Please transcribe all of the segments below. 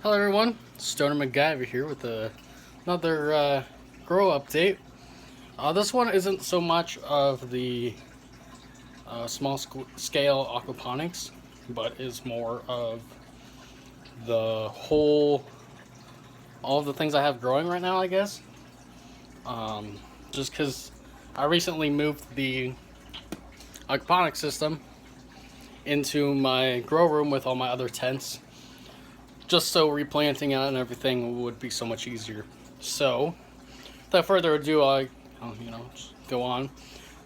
Hello everyone, Stoner MacGyver here with another grow update. This one isn't so much of the small scale aquaponics, but is more of the whole, all of the things I have growing right now, I guess. Just because I recently moved the aquaponics system into my grow room with all my other tents, just so replanting it and everything would be so much easier. So, without further ado, I'll just go on.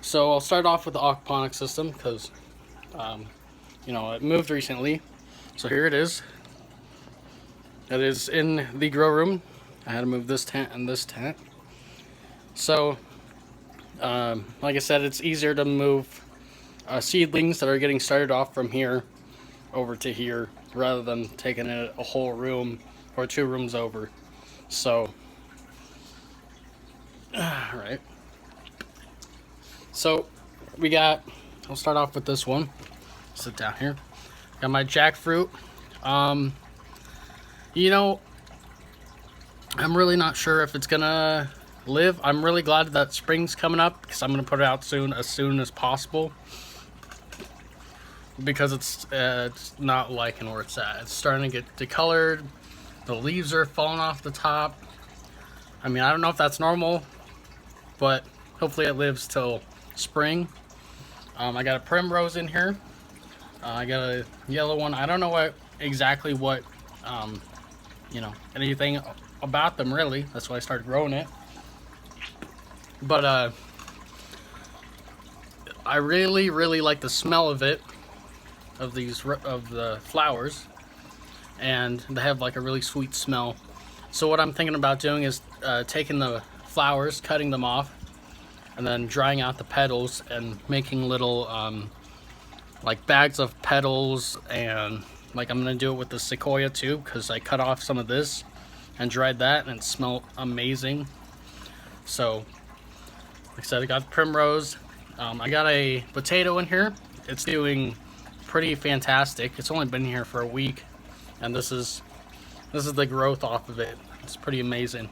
So I'll start off with the aquaponics system because, it moved recently. So here it is. It is in the grow room. I had to move this tent and this tent. So, like I said, it's easier to move seedlings that are getting started off from here over to here rather than taking it a whole room or two rooms over. So, alright. So, I'll start off with this one. Sit down here. Got my jackfruit. I'm really not sure if it's gonna live. I'm really glad that spring's coming up because I'm gonna put it out as soon as possible. Because it's not liking where it's at. It's starting to get decolored. The leaves are falling off the top. I mean, I don't know if that's normal, but hopefully it lives till spring. I got a primrose in here. I got a yellow one. I don't know exactly what anything about them really. That's why I started growing it. But I really, really like the smell of it. Of the flowers, and they have like a really sweet smell. So what I'm thinking about doing is taking the flowers, cutting them off, and then drying out the petals and making little like bags of petals. And like I'm gonna do it with the sequoia too, because I cut off some of this and dried that and it smelled amazing. So like I said, I got the primrose. I got a potato in here. It's doing pretty fantastic. It's only been here for a week, and this is the growth off of it. It's pretty amazing.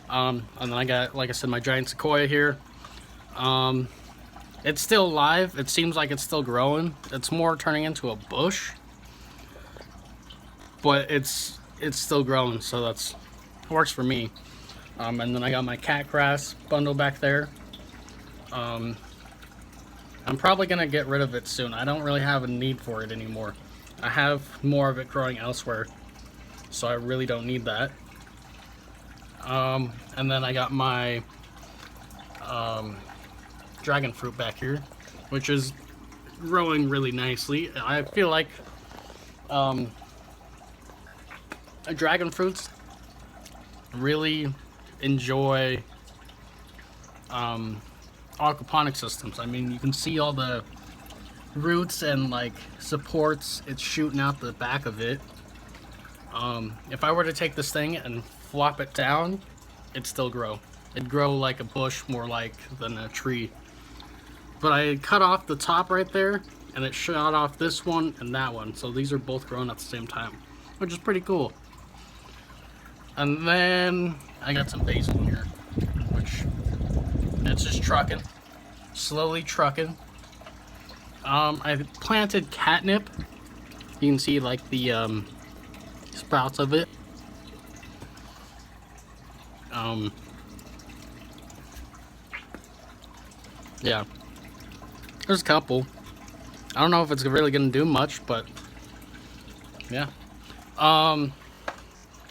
And then I got, like I said, my giant sequoia here. It's still alive. It seems like it's still growing. It's more turning into a bush, but it's still growing, so it works for me. And then I got my cat grass bundle back there. I'm probably going to get rid of it soon. I don't really have a need for it anymore. I have more of it growing elsewhere, so I really don't need that. And then I got my dragon fruit back here, which is growing really nicely. I feel like dragon fruits really enjoy aquaponic systems. I mean, you can see all the roots and like supports it's shooting out the back of it. If I were to take this thing and flop it down, it'd still grow. It'd grow like a bush more like than a tree. But I cut off the top right there and it shot off this one and that one. So these are both growing at the same time, which is pretty cool. And then I got some basil in here, which it's just trucking, slowly trucking. I planted catnip. You can see like the sprouts of it. Yeah, there's a couple. I don't know if it's really gonna do much, but yeah.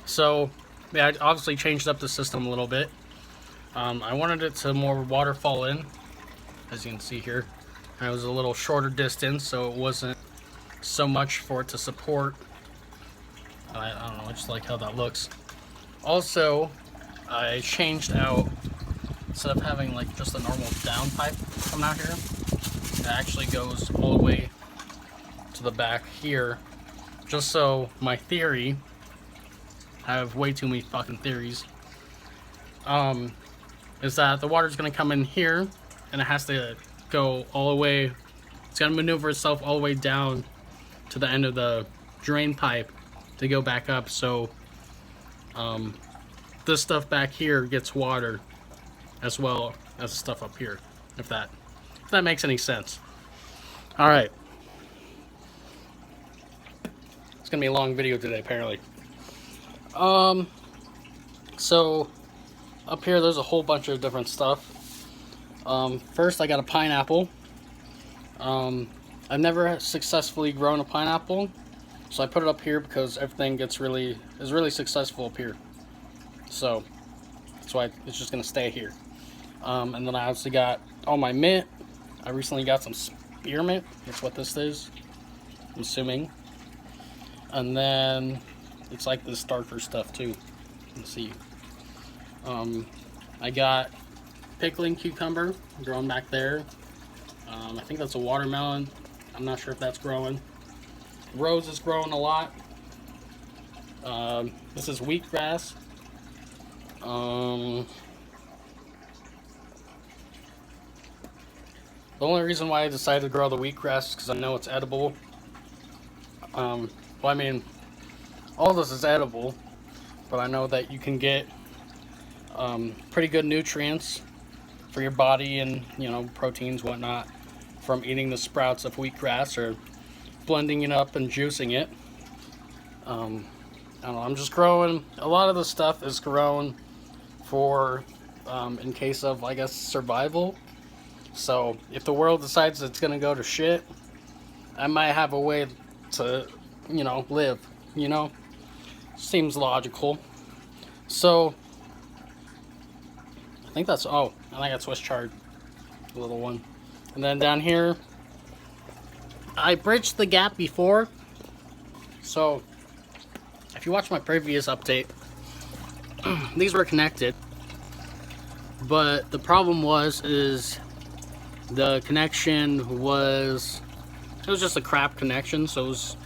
So yeah, I obviously changed up the system a little bit. I wanted it to more waterfall in, as you can see here. And it was a little shorter distance, so it wasn't so much for it to support. I don't know, I just like how that looks. Also, I changed out, instead of having like just a normal down pipe coming out here, it actually goes all the way to the back here, just so my theory, I have way too many fucking theories, is that the water's going to come in here and it has to go all the way, it's going to maneuver itself all the way down to the end of the drain pipe to go back up. So this stuff back here gets water as well as the stuff up here, if that makes any sense. All right, it's gonna be a long video today apparently. So up here there's a whole bunch of different stuff. First I got a pineapple. I've never successfully grown a pineapple, so I put it up here because everything is really successful up here. So that's why it's just gonna stay here. And then I also got all my mint. I recently got some spearmint. That's what this is, I'm assuming. And then it's like this darker stuff too. Let's see. I got pickling cucumber growing back there. I think that's a watermelon. I'm not sure if that's growing. Rose is growing a lot. This is wheatgrass. The only reason why I decided to grow the wheatgrass is because I know it's edible. Well, I mean, all this is edible, but I know that you can get pretty good nutrients for your body and, you know, proteins, whatnot, from eating the sprouts of wheatgrass or blending it up and juicing it. I don't know, I'm just growing. A lot of the stuff is grown for, in case of, I guess, survival. So if the world decides it's gonna go to shit, I might have a way to, you know, live, you know? Seems logical. So I think that's, oh, I think that's Swiss chard, the little one. And then down here, I bridged the gap before. So if you watch my previous update, these were connected. But the problem is the connection was, it was just a crap connection. So it was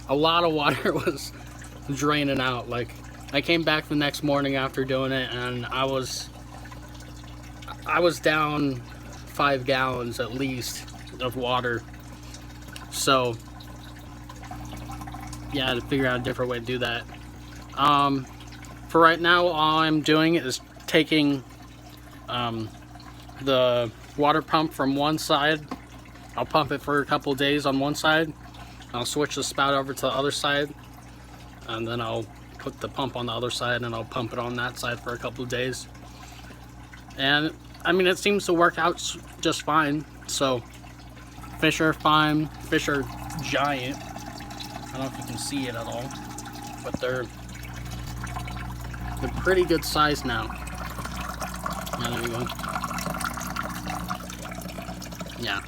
a lot of water was draining out. Like, I came back the next morning after doing it, and I was down 5 gallons at least of water. So yeah, I had to figure out a different way to do that. For right now, all I'm doing is taking the water pump from one side. I'll pump it for a couple days on one side. I'll switch the spout over to the other side, and then I'll put the pump on the other side and I'll pump it on that side for a couple of days. And I mean, it seems to work out just fine. So fish are fine. Fish are giant. I don't know if you can see it at all, but they're pretty good size now. Yeah, there you go. Yeah.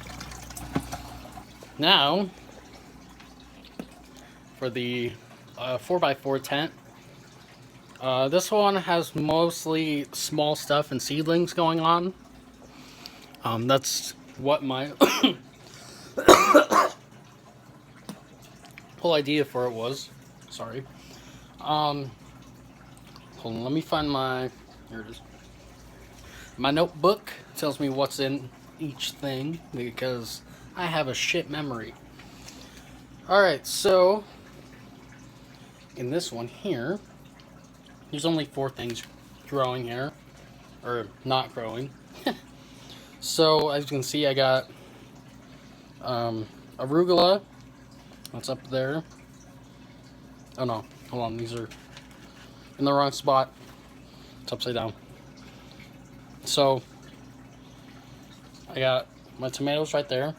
Now for the 4x4 tent. This one has mostly small stuff and seedlings going on. That's what my whole idea for it was. Sorry. Hold on, let me find my, here it is. My notebook tells me what's in each thing because I have a shit memory. Alright, so in this one here, there's only 4 things growing here, or not growing. So as you can see, I got arugula. That's up there. Oh no, hold on, these are in the wrong spot. It's upside down. So I got my tomatoes right there.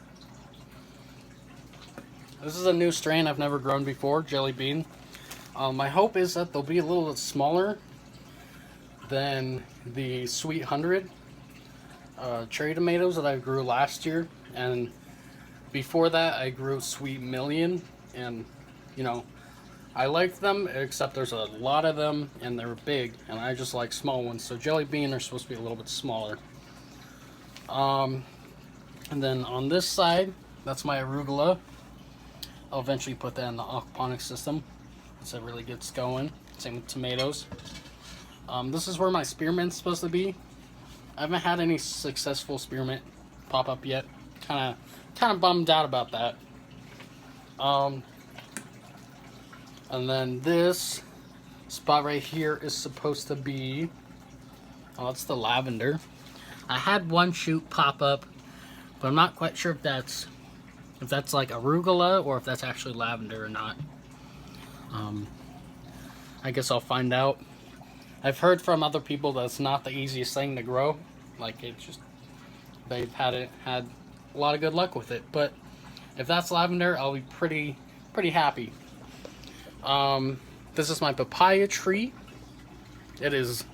This is a new strain I've never grown before, jelly bean. My hope is that they'll be a little bit smaller than the Sweet 100 cherry tomatoes that I grew last year, and before that I grew Sweet Million, and you know, I liked them, except there's a lot of them and they're big, and I just like small ones. So jelly bean are supposed to be a little bit smaller. And then on this side, that's my arugula. I'll eventually put that in the aquaponics system once it really gets going. Same with tomatoes. This is where my spearmint's supposed to be. I haven't had any successful spearmint pop up yet. Kind of bummed out about that. And then this spot right here is supposed to be, oh, that's the lavender. I had one shoot pop up, but I'm not quite sure if that's like arugula or if that's actually lavender or not. I guess I'll find out. I've heard from other people that it's not the easiest thing to grow. Like, it just, they've had a lot of good luck with it. But if that's lavender, I'll be pretty happy. This is my papaya tree. It is,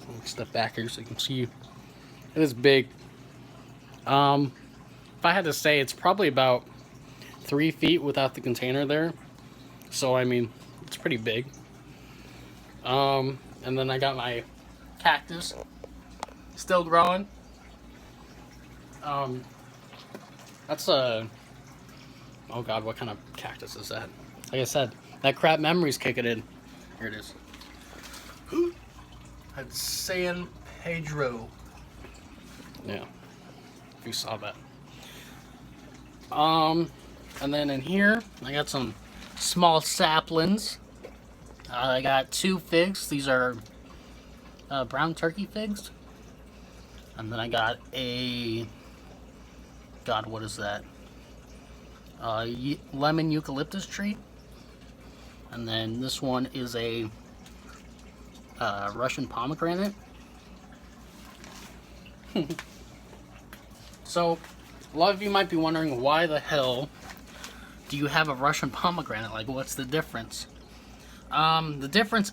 let me step back here so you can see. It is big. If I had to say, it's probably about 3 feet without the container there. So, I mean, it's pretty big. And then I got my cactus still growing. That's a, oh god, what kind of cactus is that? Like I said, that crap memory's kicking in. Here it is. That's San Pedro. Yeah, if you saw that. And then in here, I got some small saplings. I got 2 figs. These are brown turkey figs. And then I got a, god, what is that? Lemon eucalyptus tree. And then this one is a Russian pomegranate. So, a lot of you might be wondering, why the hell do you have a Russian pomegranate? Like, what's the difference? The difference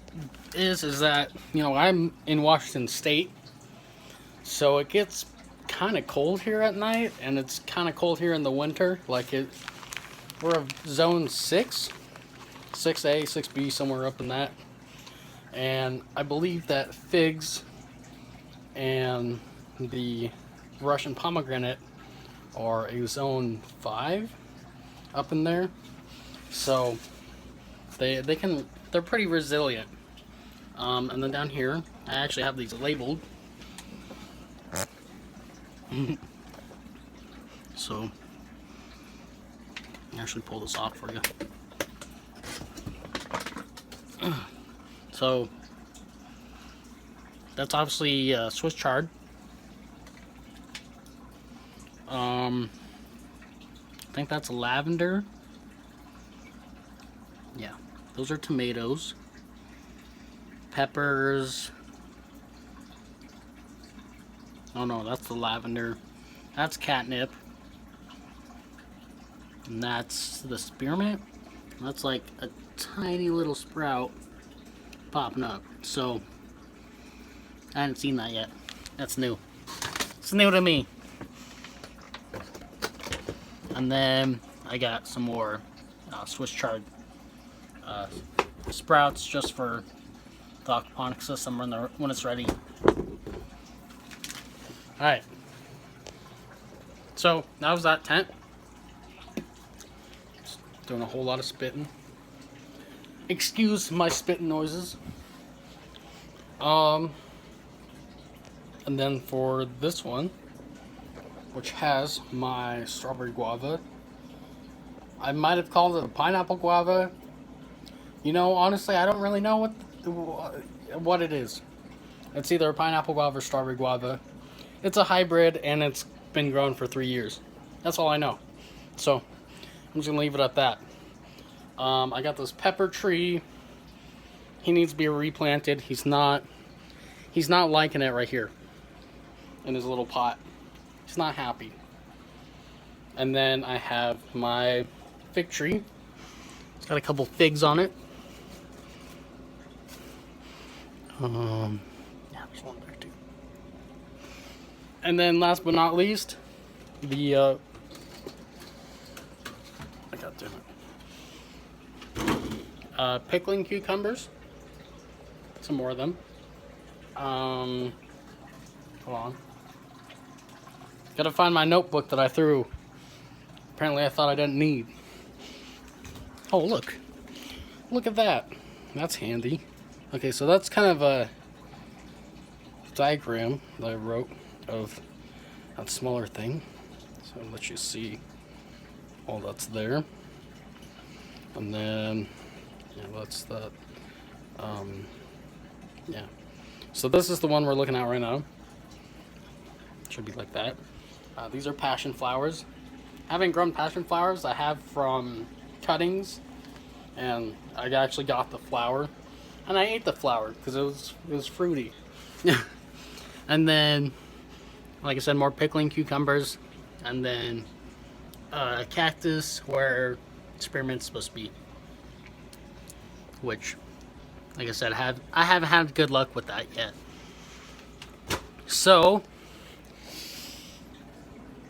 is that, you know, I'm in Washington State, so it gets kind of cold here at night, and it's kind of cold here in the winter. Like, we're a zone 6, 6A, 6B, somewhere up in that. And I believe that figs and the Russian pomegranate are a zone 5 up in there. So they're pretty resilient. And then down here, I actually have these labeled. So, I'll actually pull this off for you. So, that's obviously Swiss chard. I think that's lavender. Yeah, those are tomatoes. Peppers. Oh no, that's the lavender. That's catnip. And that's the spearmint. That's like a tiny little sprout popping up. So, I haven't seen that yet. That's new. It's new to me. And then I got some more Swiss chard sprouts just for the aquaponic system when it's ready. Alright. So, that was that tent. Just doing a whole lot of spitting. Excuse my spitting noises. And then for this one, which has my strawberry guava, I might have called it a pineapple guava. You know, honestly, I don't really know what it is. It's either a pineapple guava or strawberry guava. It's a hybrid, and it's been grown for 3 years. That's all I know. So, I'm just gonna leave it at that. I got this pepper tree. He needs to be replanted. He's not liking it right here in his little pot. He's not happy. And then I have my fig tree. It's got a couple figs on it. Yeah, there's one there too. And then last but not least, the I got different pickling cucumbers. Some more of them. Hold on. Gotta find my notebook that I threw. Apparently I thought I didn't need. Oh, look. Look at that. That's handy. Okay, so that's kind of a diagram that I wrote of that smaller thing. So I'll let you see all that's there. And then, yeah, that's the, yeah. So this is the one we're looking at right now. Should be like that. These are passion flowers. I haven't grown passion flowers. I have from cuttings, and I actually got the flower, and I ate the flower because it was fruity. And then, like I said, more pickling cucumbers, and then a cactus where spearmint's supposed to be, which, like I said, I haven't had good luck with that yet. So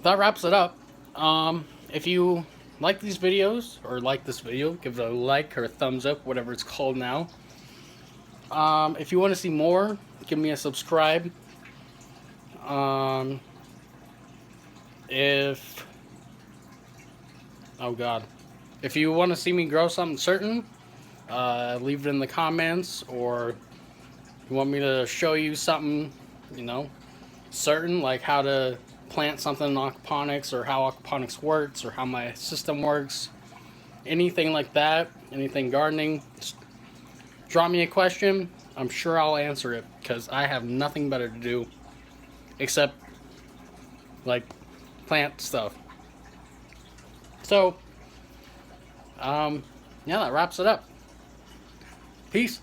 that wraps it up. If you like these videos or like this video, give it a like or a thumbs up, whatever it's called now. If you want to see more, give me a subscribe. If you want to see me grow something certain, leave it in the comments, or you want me to show you something, certain, like how to plant something in aquaponics, or how aquaponics works, or how my system works, anything like that, anything gardening, just drop me a question. I'm sure I'll answer it, because I have nothing better to do except like plant stuff. So yeah, that wraps it up. Peace.